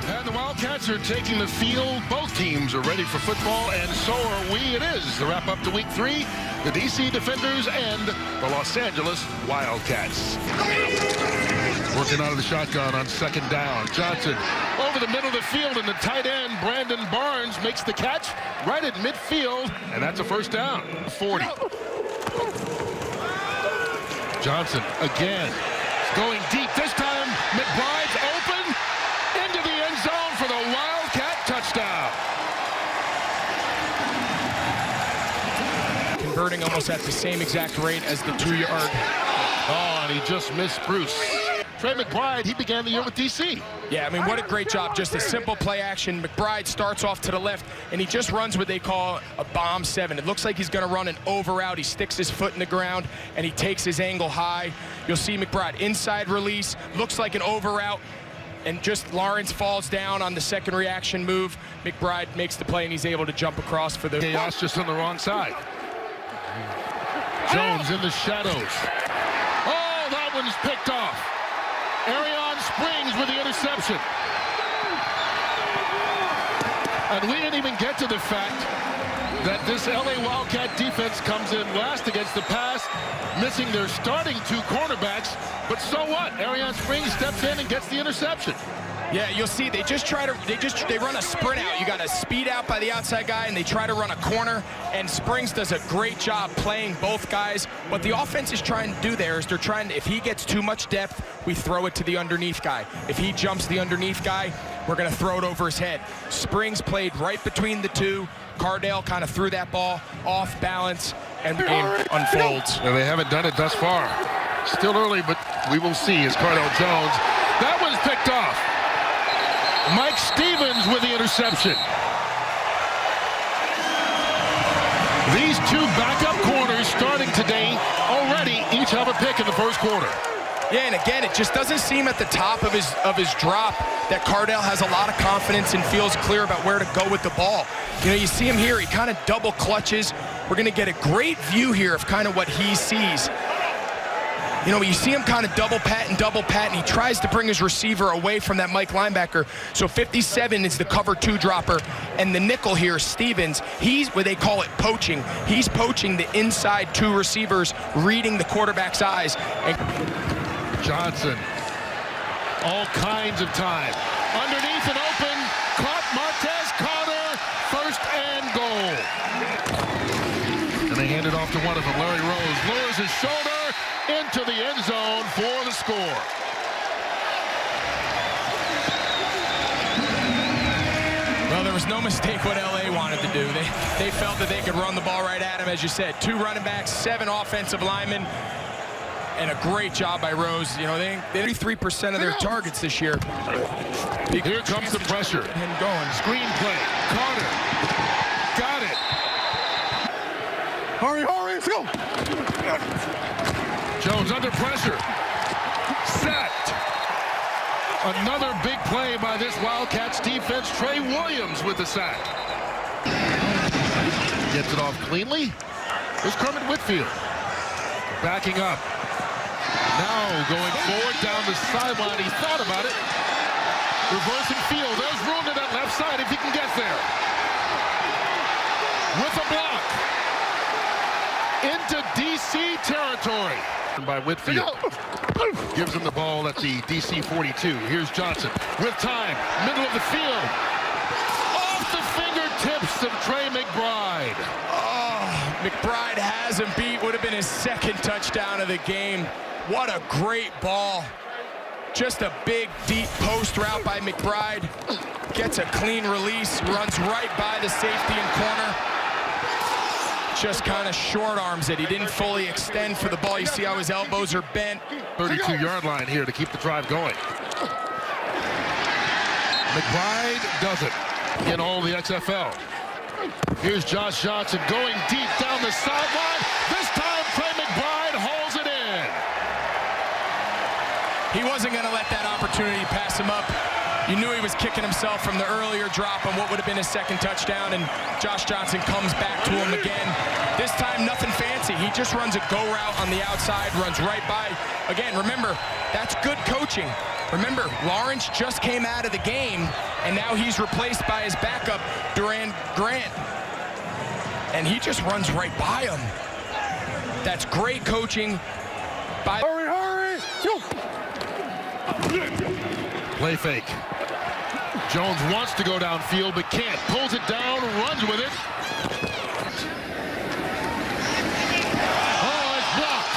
And the Wildcats are taking the field. Both teams are ready for football, and so are we. It is to wrap up to week 3, the DC Defenders and the Los Angeles Wildcats. Working out of the shotgun on second down. Johnson over the middle of the field, and the tight end, Brandon Barnes, makes the catch right at midfield, and that's a first down. 40. Johnson again. Going deep. This time, McBride's open into the end zone for the Wildcat touchdown. Converting almost at the same exact rate as the 2-yard. Oh, and he just missed Bruce. Trey McBride, he began the year with DC. Yeah, I mean, what a great job. Just a simple play action. McBride starts off to the left, and he just runs what they call a bomb 7. It looks like he's going to run an over route. He sticks his foot in the ground, and he takes his angle high. You'll see McBride inside release. Looks like an over route, and just Lawrence falls down on the second reaction move. McBride makes the play, and he's able to jump across for the... Chaos just on the wrong side. Jones in the shadows. Oh, that one's picked off. Arion Springs with the interception. And we didn't even get to the fact that this LA Wildcat defense comes in last against the pass, missing their starting 2 cornerbacks. But so what? Arion Springs steps in and gets the interception. Yeah, you'll see they run a sprint out. You got to speed out by the outside guy, and they try to run a corner, and Springs does a great job playing both guys. What the offense is trying to do there is they're trying to, if he gets too much depth, we throw it to the underneath guy. If he jumps the underneath guy, we're going to throw it over his head. Springs played right between the 2. Cardale kind of threw that ball off balance, and the game unfolds. And they haven't done it thus far. Still early, but we will see as Cardale Jones. That was picked off. Mike Stevens with the interception. These 2 backup corners starting today already each have a pick in the first quarter. Yeah, and again, it just doesn't seem at the top of his drop that Cardale has a lot of confidence and feels clear about where to go with the ball. You know, you see him here, he kind of double clutches. We're going to get a great view here of kind of what he sees. You know, you see him kind of double pat, and he tries to bring his receiver away from that Mike linebacker. So 57 is the cover 2 dropper, and the nickel here, Stevens, he's what they call it poaching. He's poaching the inside 2 receivers, reading the quarterback's eyes. And Johnson, all kinds of time. Underneath and open, caught Martez Carter, first and goal. And they hand it off to one of them, Larry Rose, lowers his shoulder into the end zone for the score. Well, there was no mistake what LA wanted to do. They felt that they could run the ball right at him, as you said. 2 running backs, 7 offensive linemen, and a great job by Rose. You know, they 33% of their targets this year. Here comes the pressure. And going. Screen play. Carter. Got it. Hurry, let's go. Jones under pressure. Set. Another big play by this Wildcats defense. Trey Williams with the sack. Gets it off cleanly. There's Kermit Whitfield. Backing up. Now going forward down the sideline. He thought about it. Reversing field. There's room to that left side if he can get there. With a block. Into DC territory. By Whitfield. Gives him the ball at the DC 42. Here's Johnson with time. Middle of the field. Off the fingertips of Trey McBride. Oh, McBride has him beat. Would have been his 2nd touchdown of the game. What a great ball. Just a big, deep post route by McBride. Gets a clean release. Runs right by the safety and corner. Just kind of short arms it. He didn't fully extend for the ball. You see how his elbows are bent. 32-yard line here to keep the drive going. McBride does it in all the XFL. Here's Josh Johnson going deep down the sideline. This time Trey McBride holds it in. He wasn't going to let that opportunity pass him up. You knew he was kicking himself from the earlier drop on what would have been his 2nd touchdown, and Josh Johnson comes back to him again. This time, nothing fancy. He just runs a go route on the outside, runs right by Again, remember, that's good coaching. Remember, Lawrence just came out of the game, and now he's replaced by his backup, Duran Grant. And he just runs right by him. That's great coaching by... Hurry! Play fake. Jones wants to go downfield, but can't. Pulls it down, runs with it. Oh, it's blocked.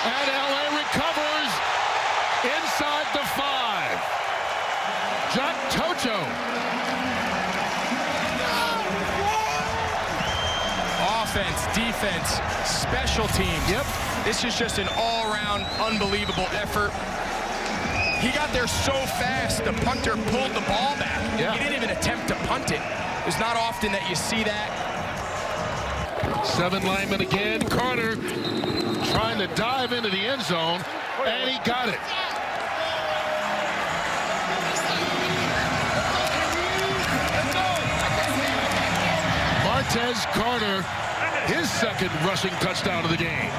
And LA recovers inside the 5. Jack Tocho. Offense, defense, special teams. Yep. This is just an all-around unbelievable effort. He got there so fast, the punter pulled the ball back. Yeah. He didn't even attempt to punt it. It's not often that you see that. 7 linemen again. Carter trying to dive into the end zone, and he got it. Martez Carter, his second rushing touchdown of the game.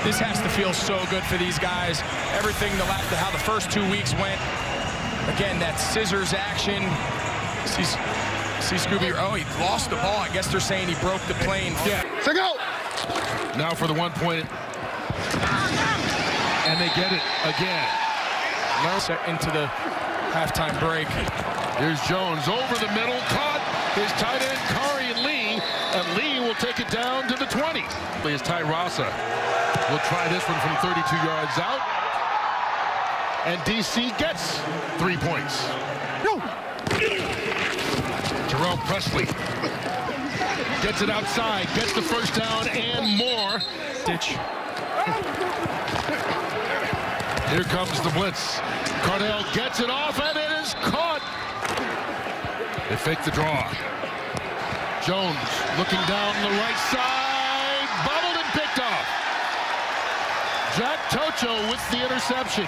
This has to feel so good for these guys. Everything, how the first 2 weeks went. Again, that scissors action. See Scooby, oh, he lost the ball. I guess they're saying he broke the plane. Yeah. So go! Now for the 1 point. And they get it again. Set into the halftime break. Here's Jones over the middle, caught his tight end, Kari Lee, and Lee will take it down to the 20. Is Tyrasa. We'll try this one from 32 yards out. And DC gets 3 points. No. Jerome Presley gets it outside, gets the first down and more. Ditch. Here comes the blitz. Cardell gets it off, and it is caught. They fake the draw. Jones looking down the right side, bubbled and picked off. Jack Tocho with the interception.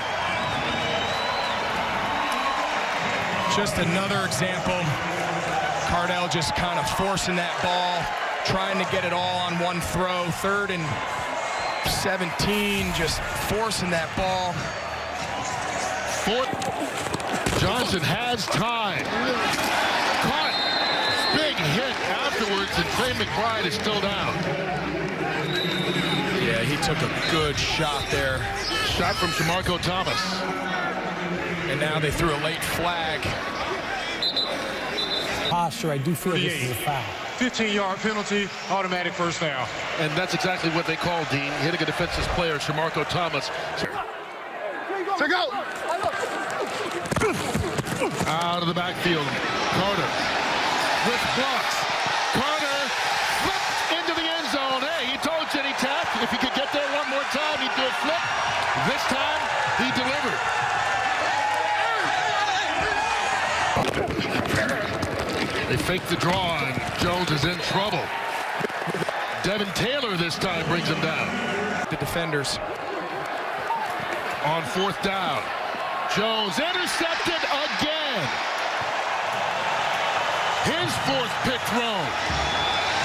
Just another example. Cardell just kind of forcing that ball, trying to get it all on one throw. 3rd and 17, just forcing that ball. 4th. Johnson has time. Caught. Big hit afterwards, and Trey McBride is still down. Yeah, he took a good shot there. Shot from Shamarko Thomas. And now they threw a late flag. Posture, I do feel this is a foul. 15-yard penalty, automatic first down. And that's exactly what they call, Dean, hitting a defensive player, Shamarko Thomas. So go! Out of the backfield, Carter with blocks. Carter flipped into the end zone. Hey, he told Jenny Taft if he could get there one more time, he'd do a flip. This time, he delivered. They fake the draw, and Jones is in trouble. Devin Taylor this time brings him down. The defenders. On 4th down. Jones intercepted again. His 4th pick thrown.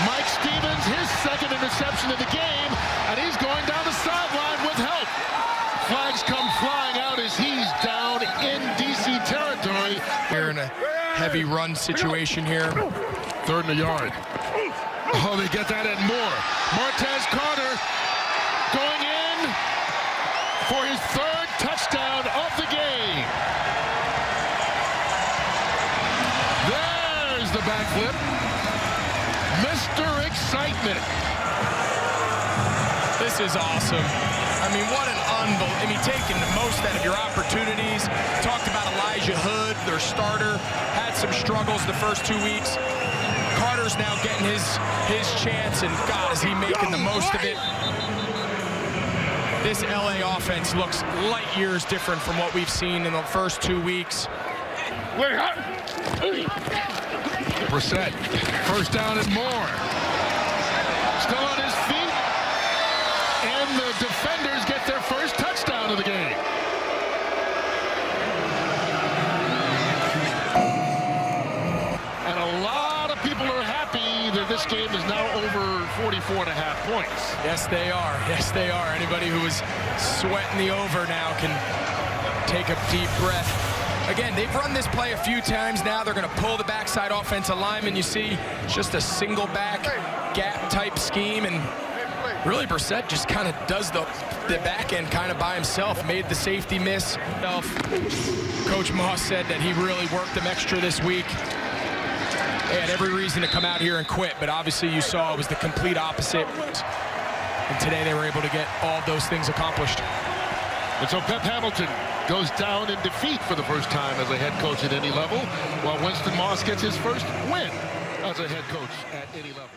Mike Stevens, his 2nd interception of the game, and he's going down the sideline with help. Flags come flying out as he's down in DC territory. Here in a heavy run situation here. 3rd and a yard. Oh, they get that and more. Martez Carter going in for his 3rd touchdown of the game. There's the backflip. Mr. Excitement. This is awesome. I mean, what an unbelievable. I mean, taking the most out of your opportunities. Talked about Elijah Hood, their starter, had some struggles the first 2 weeks. Carter's now getting his chance, and God, is he making the most of it. This LA offense looks light years different from what we've seen in the first 2 weeks. Brissett, first down and more. Still on his feet, and the defenders get their first touchdown of the game. And a lot of people are happy that this this game is now over 44.5 points. Yes, they are. Yes, they are. Anybody who was sweating the over now can take a deep breath. Again, they've run this play a few times now. They're going to pull the backside offensive lineman. You see just a single back gap type scheme, and really Brissett just kind of does the back end kind of by himself, made the safety miss. Coach Moss said that he really worked them extra this week. They had every reason to come out here and quit, but obviously you saw it was the complete opposite. And today they were able to get all those things accomplished. And so Pep Hamilton goes down in defeat for the first time as a head coach at any level, while Winston Moss gets his first win as a head coach at any level.